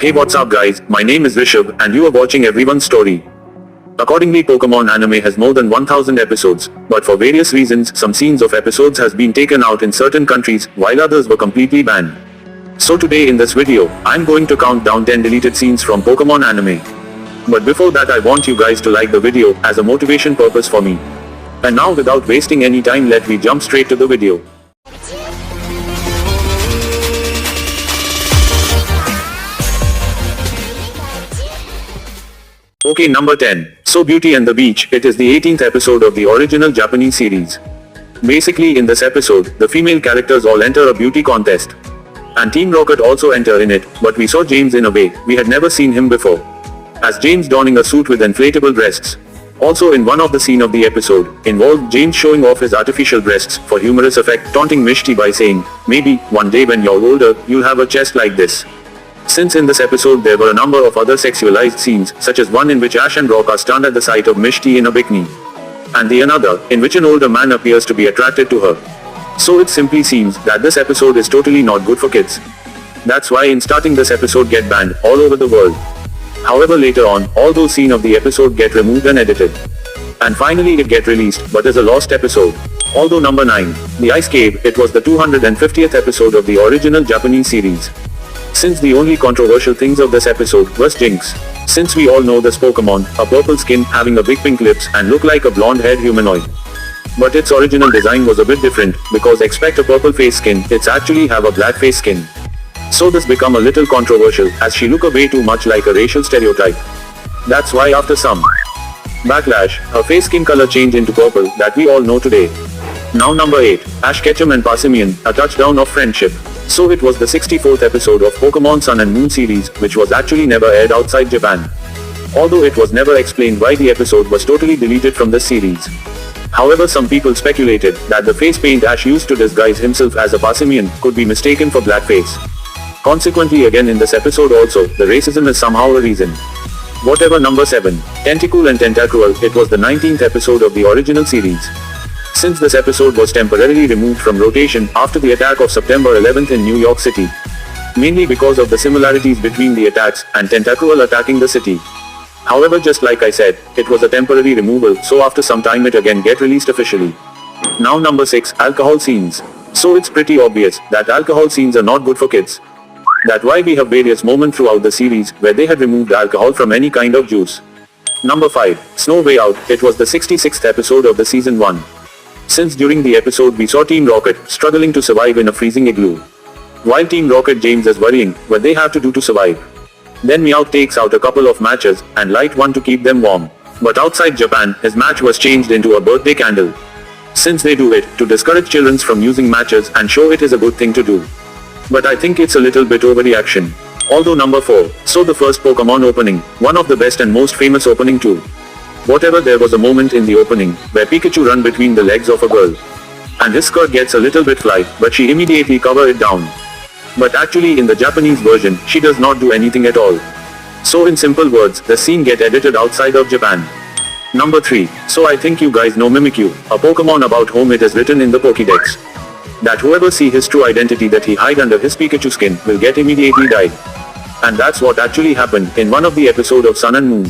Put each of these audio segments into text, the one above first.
Hey, what's up guys, my name is Rishabh and you are watching Everyone's Story. Accordingly, Pokemon anime has more than 1000 episodes, but for various reasons some scenes of episodes has been taken out in certain countries while others were completely banned. So today in this video, I'm going to count down 10 deleted scenes from Pokemon anime. But before that I want you guys to like the video as a motivation purpose for me. And now without wasting any time let me jump straight to the video. Okay, number 10. So Beauty and the Beach. It is the 18th episode of the original Japanese series. Basically in this episode, the female characters all enter a beauty contest. And Team Rocket also enter in it, but we saw James in a way we had never seen him before. As James donning a suit with inflatable breasts. Also in one of the scene of the episode, involved James showing off his artificial breasts for humorous effect, taunting Mishti by saying, maybe, one day when you're older, you'll have a chest like this. Since in this episode there were a number of other sexualized scenes, such as one in which Ash and Rock are stunned at the sight of Mishti in a bikini. And the another, in which an older man appears to be attracted to her. So it simply seems that this episode is totally not good for kids. That's why in starting this episode get banned all over the world. However later on, all those scenes of the episode get removed and edited. And finally it get released, but as a lost episode. Although number 9, The Ice Cave, it was the 250th episode of the original Japanese series. Since the only controversial things of this episode was Jinx. Since we all know this Pokemon, a purple skin, having a big pink lips and look like a blonde-haired humanoid. But its original design was a bit different, because expect a purple face skin, it's actually have a black face skin. So this become a little controversial, as she look a way too much like a racial stereotype. That's why after some backlash, her face skin color changed into purple that we all know today. Now number 8, Ash Ketchum and Passimian, a touchdown of friendship. So it was the 64th episode of Pokemon Sun and Moon series, which was actually never aired outside Japan. Although it was never explained why the episode was totally deleted from this series. However, some people speculated that the face paint Ash used to disguise himself as a Passimian could be mistaken for blackface. Consequently again in this episode also, the racism is somehow a reason. Whatever. Number 7, Tentacool and Tentacruel, it was the 19th episode of the original series. Since this episode was temporarily removed from rotation after the attack of September 11th in New York City. Mainly because of the similarities between the attacks and Tentacruel attacking the city. However, just like I said, it was a temporary removal, so after some time it again get released officially. Now number 6, Alcohol scenes. So it's pretty obvious that alcohol scenes are not good for kids. That's why we have various moments throughout the series where they had removed alcohol from any kind of juice. Number 5, Snow Way Out, it was the 66th episode of the season 1. Since during the episode we saw Team Rocket struggling to survive in a freezing igloo. While Team Rocket James is worrying what they have to do to survive. Then Meowth takes out a couple of matches and light one to keep them warm. But outside Japan, his match was changed into a birthday candle. Since they do it to discourage children from using matches and show it is a good thing to do. But I think it's a little bit overreaction. Although number 4, so the first Pokemon opening, one of the best and most famous opening too. Whatever, there was a moment in the opening where Pikachu run between the legs of a girl. And his skirt gets a little bit fly, but she immediately cover it down. But actually in the Japanese version, she does not do anything at all. So in simple words, the scene get edited outside of Japan. Number 3, so I think you guys know Mimikyu, a Pokemon about whom it is written in the Pokédex. That whoever see his true identity that he hide under his Pikachu skin will get immediately died. And that's what actually happened in one of the episode of Sun and Moon.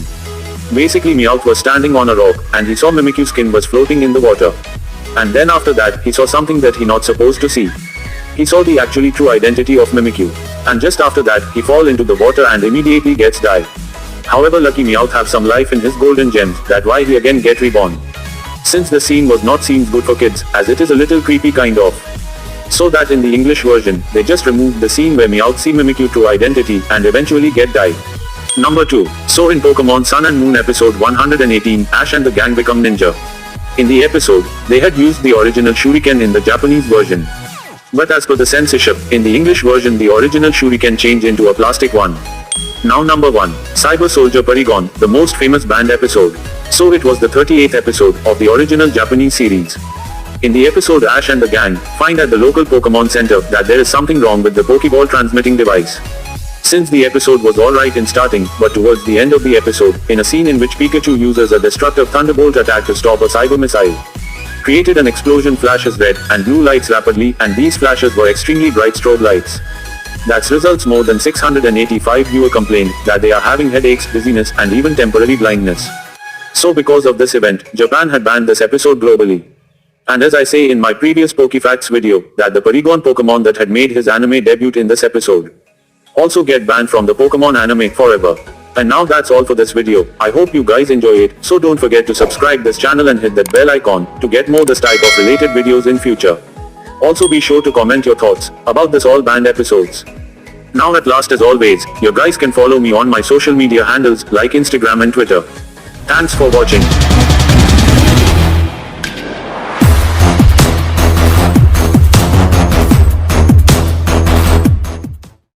Basically Meowth was standing on a rock and he saw Mimikyu's skin was floating in the water. And then after that he saw something that he not supposed to see. He saw the actually true identity of Mimikyu. And just after that he fall into the water and immediately gets died. However, lucky Meowth have some life in his golden gems, that why he again get reborn. Since the scene was not seems good for kids, as it is a little creepy kind of. So that in the English version, they just removed the scene where Meowth see Mimikyu true identity and eventually get died. Number 2, so in Pokemon Sun and Moon episode 118, Ash and the gang become ninja. In the episode, they had used the original shuriken in the Japanese version. But as per the censorship, in the English version the original shuriken changed into a plastic one. Now number 1, Cyber Soldier Porygon, the most famous banned episode. So it was the 38th episode of the original Japanese series. In the episode, Ash and the gang find at the local Pokemon Center that there is something wrong with the Pokeball transmitting device. Since the episode was alright in starting, but towards the end of the episode, in a scene in which Pikachu uses a destructive Thunderbolt attack to stop a cyber missile, created an explosion flashes red and blue lights rapidly, and these flashes were extremely bright strobe lights. That's results more than 685 viewer complained that they are having headaches, dizziness, and even temporary blindness. So because of this event, Japan had banned this episode globally. And as I say in my previous PokeFacts video, that the Porygon Pokemon that had made his anime debut in this episode also get banned from the Pokemon anime forever. And now that's all for this video. I hope you guys enjoy it, so don't forget to subscribe this channel and hit that bell icon to get more this type of related videos in future. Also be sure to comment your thoughts about this all banned episodes. Now at last as always, you guys can follow me on my social media handles like Instagram and Twitter. Thanks for watching.